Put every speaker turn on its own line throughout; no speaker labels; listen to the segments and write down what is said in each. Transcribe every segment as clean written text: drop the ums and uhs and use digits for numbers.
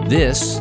This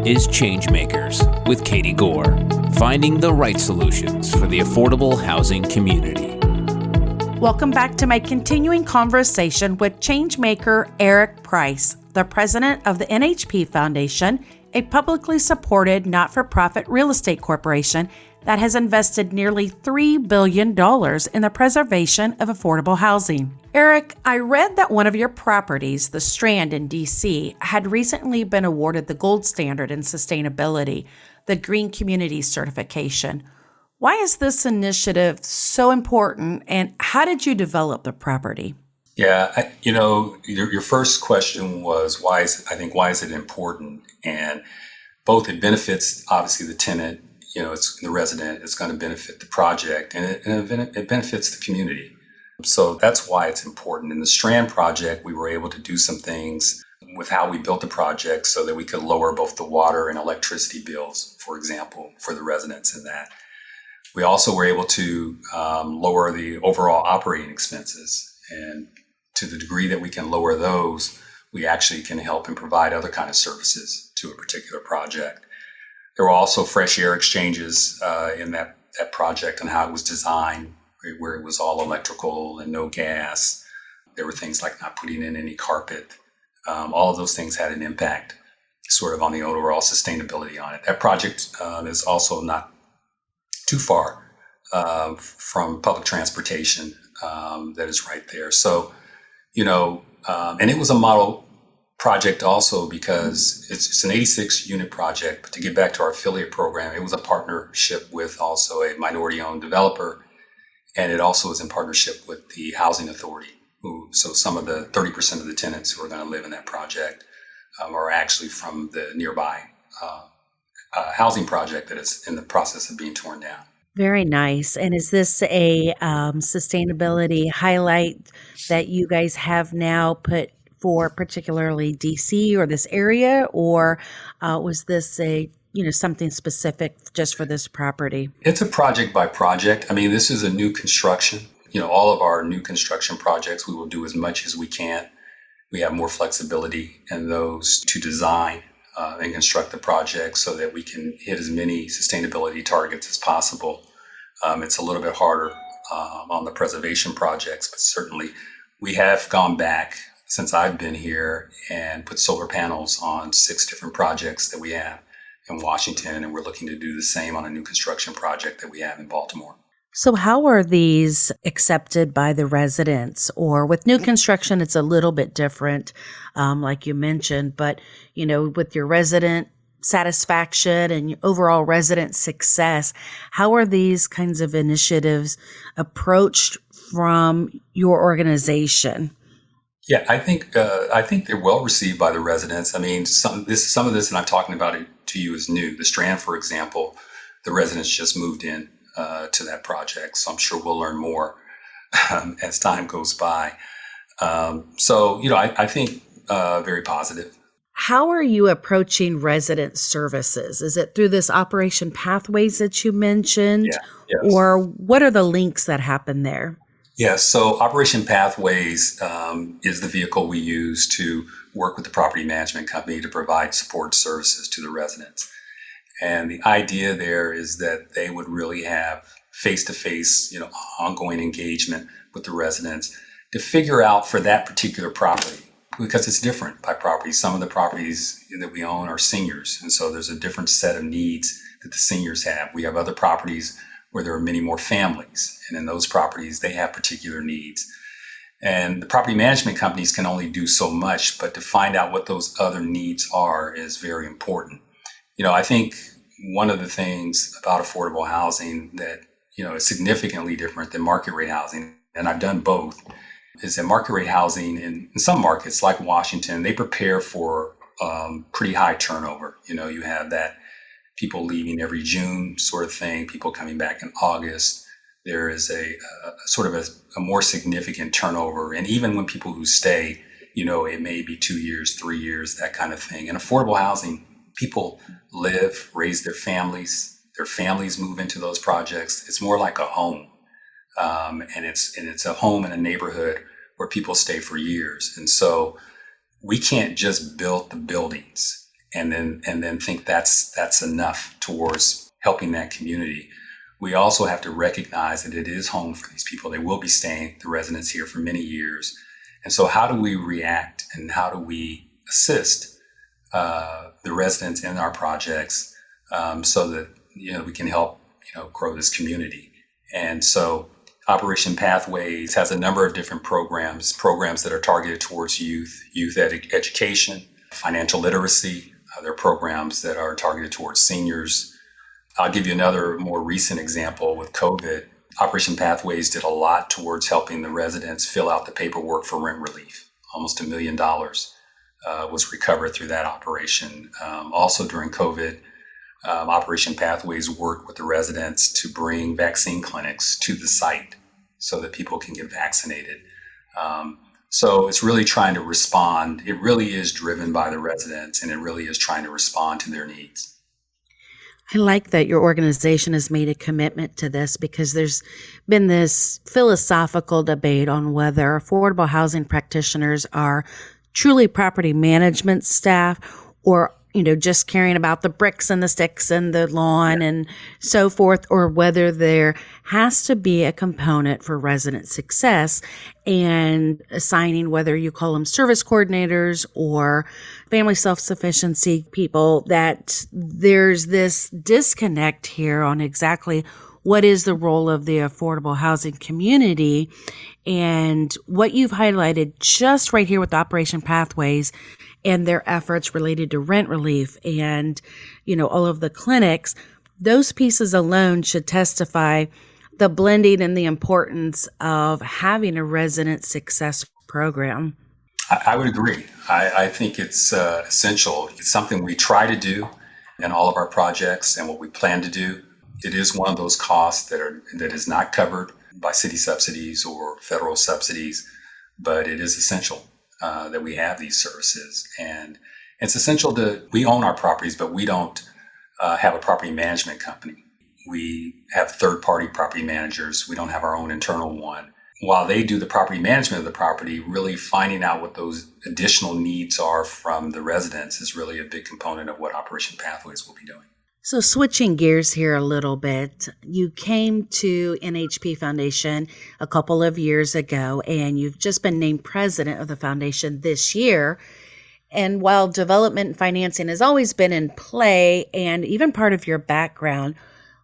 is ChangeMakers with Katie Gore, finding the right solutions for the affordable housing community.
Welcome back to my continuing conversation with ChangeMaker Eric Price, the president of the NHP Foundation, a publicly supported not-for-profit real estate corporation that has invested nearly $3 billion in the preservation of affordable housing. Eric, I read that one of your properties, the Strand in D.C., had recently been awarded the gold standard in sustainability, the Green Community Certification. Why is this initiative so important, and how did you develop the property?
Yeah, your first question was why is it important? And both it benefits obviously the tenant, it's the resident, it's going to benefit the project, and it benefits the community. So that's why it's important. In the Strand project, we were able to do some things with how we built the project so that we could lower both the water and electricity bills, for example, for the residents in that. We also were able to lower the overall operating expenses. And to the degree that we can lower those, we actually can help and provide other kind of services to a particular project. There were also fresh air exchanges in that project and how it was designed, where it was all electrical and no gas. There were things like not putting in any carpet. All of those things had an impact sort of on the overall sustainability on it. That project is also not too far from public transportation that is right there. So, and it was a model project also because it's an 86 unit project, but to get back to our affiliate program, it was a partnership with also a minority owned developer. And it also was in partnership with the housing authority. So some of the 30% of the tenants who are going to live in that project are actually from the nearby housing project that is in the process of being torn down.
Very nice. And is this a sustainability highlight that you guys have now put for particularly DC or this area, or was this something specific just for this property?
It's a project by project. I mean, this is a new construction. All of our new construction projects, we will do as much as we can. We have more flexibility in those to design and construct the project so that we can hit as many sustainability targets as possible. It's a little bit harder on the preservation projects, but certainly we have gone back since I've been here and put solar panels on 6 different projects that we have in Washington, and we're looking to do the same on a new construction project that we have in Baltimore.
So how are these accepted by the residents? Or with new construction, it's a little bit different, like you mentioned, but, with your resident satisfaction and your overall resident success, how are these kinds of initiatives approached from your organization?
Yeah, I think they're well received by the residents. I mean, some of this, and I'm talking about it to you, is new. The Strand, for example, the residents just moved in to that project, so I'm sure we'll learn more as time goes by. I think very positive.
How are you approaching resident services? Is it through this Operation Pathways that you mentioned?
Yeah, yes.
Or what are the links that happen there?
Yes, so Operation Pathways is the vehicle we use to work with the property management company to provide support services to the residents. And the idea there is that they would really have face-to-face, ongoing engagement with the residents to figure out for that particular property, because it's different by property. Some of the properties that we own are seniors, and so there's a different set of needs that the seniors have. We have other properties where there are many more families, and in those properties, they have particular needs. And the property management companies can only do so much, but to find out what those other needs are is very important. I think one of the things about affordable housing that, is significantly different than market rate housing, and I've done both, is that market rate housing in some markets like Washington, they prepare for pretty high turnover. You have that people leaving every June sort of thing, people coming back in August. There is a sort of a more significant turnover. And even when people who stay, it may be 2 years, 3 years, that kind of thing. In affordable housing, people live, raise their families move into those projects. It's more like a home. And it's a home in a neighborhood where people stay for years. And so we can't just build the buildings and then think that's enough towards helping that community. We also have to recognize that it is home for these people. They will be staying, the residents here, for many years. And so how do we react and how do we assist the residents in our projects so that we can help grow this community? And so Operation Pathways has a number of different programs that are targeted towards youth education, financial literacy. There are programs that are targeted towards seniors. I'll give you another more recent example with COVID. Operation Pathways did a lot towards helping the residents fill out the paperwork for rent relief. Almost $1 million was recovered through that operation. Also during COVID, Operation Pathways worked with the residents to bring vaccine clinics to the site so that people can get vaccinated. So it's really trying to respond. It really is driven by the residents, and it really is trying to respond to their needs.
I like that your organization has made a commitment to this, because there's been this philosophical debate on whether affordable housing practitioners are truly property management staff or just caring about the bricks and the sticks and the lawn and so forth, or whether there has to be a component for resident success and assigning, whether you call them service coordinators or family self-sufficiency people, that there's this disconnect here on exactly what is the role of the affordable housing community. And what you've highlighted just right here with Operation Pathways and their efforts related to rent relief and, all of the clinics, those pieces alone should testify the blending and the importance of having a resident success program.
I would agree. I think it's essential. It's something we try to do in all of our projects and what we plan to do. It is one of those costs that is not covered by city subsidies or federal subsidies, but it is essential that we have these services. And it's essential we own our properties, but we don't have a property management company. We have third-party property managers. We don't have our own internal one. While they do the property management of the property, really finding out what those additional needs are from the residents is really a big component of what Operation Pathways will be doing.
So switching gears here a little bit, you came to NHP Foundation a couple of years ago, and you've just been named president of the foundation this year. And while development and financing has always been in play and even part of your background,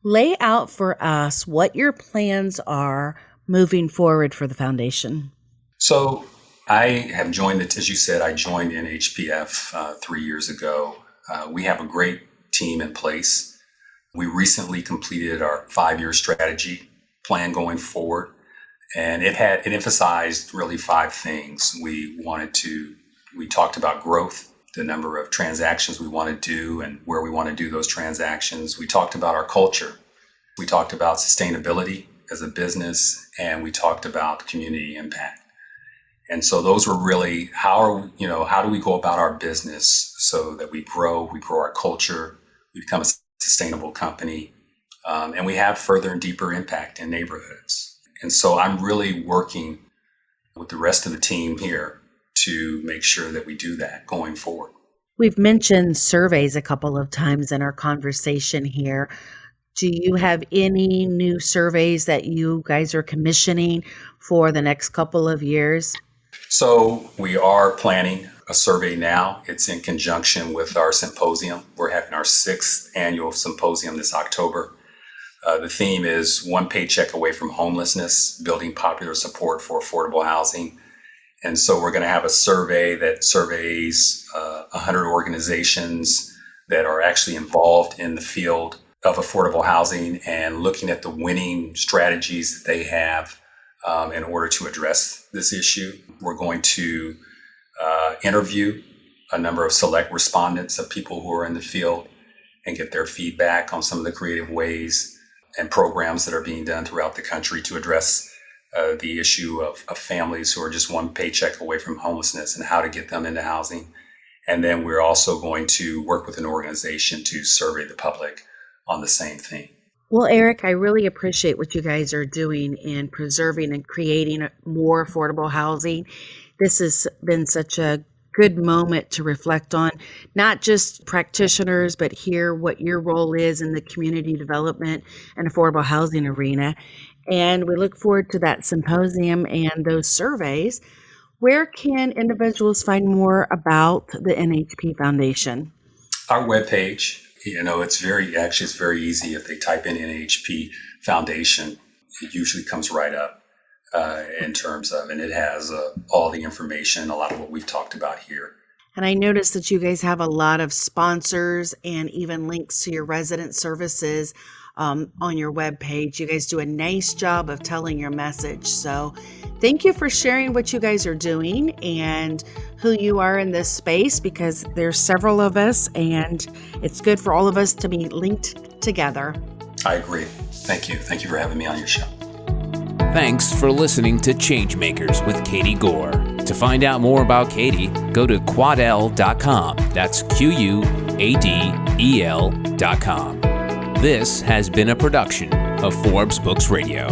lay out for us what your plans are moving forward for the foundation.
So I have joined, as you said, I joined NHPF 3 years ago. We have a great team in place. We recently completed our 5-year strategy plan going forward, and it emphasized really 5 things. We talked about growth, the number of transactions we want to do and where we want to do those transactions. We talked about our culture. We talked about sustainability as a business, and we talked about community impact. And so those were really how do we go about our business so that we grow our culture, we become a sustainable company, and we have further and deeper impact in neighborhoods. And so I'm really working with the rest of the team here to make sure that we do that going forward.
We've mentioned surveys a couple of times in our conversation here. Do you have any new surveys that you guys are commissioning for the next couple of years?
So we are planning a survey now. It's in conjunction with our symposium. We're having our 6th annual symposium this October. The theme is One Paycheck Away from Homelessness, Building Popular Support for Affordable Housing. And so we're going to have a survey that surveys 100 organizations that are actually involved in the field of affordable housing and looking at the winning strategies that they have in order to address this issue. We're going to interview a number of select respondents of people who are in the field and get their feedback on some of the creative ways and programs that are being done throughout the country to address the issue of families who are just one paycheck away from homelessness and how to get them into housing. And then we're also going to work with an organization to survey the public on the same thing.
Well, Eric, I really appreciate what you guys are doing in preserving and creating more affordable housing. This has been such a good moment to reflect on, not just practitioners, but hear what your role is in the community development and affordable housing arena. And we look forward to that symposium and those surveys. Where can individuals find more about the NHP Foundation?
Our webpage, it's very easy. If they type in NHP Foundation, it usually comes right up in terms of, and it has all the information, a lot of what we've talked about here.
And I noticed that you guys have a lot of sponsors and even links to your resident services on your webpage. You guys do a nice job of telling your message. So thank you for sharing what you guys are doing and who you are in this space, because there's several of us and it's good for all of us to be linked together.
I agree. Thank you. Thank you for having me on your show.
Thanks for listening to Changemakers with Katie Gore. To find out more about Katie, go to quadel.com. That's QUADEL.com. This has been a production of Forbes Books Radio.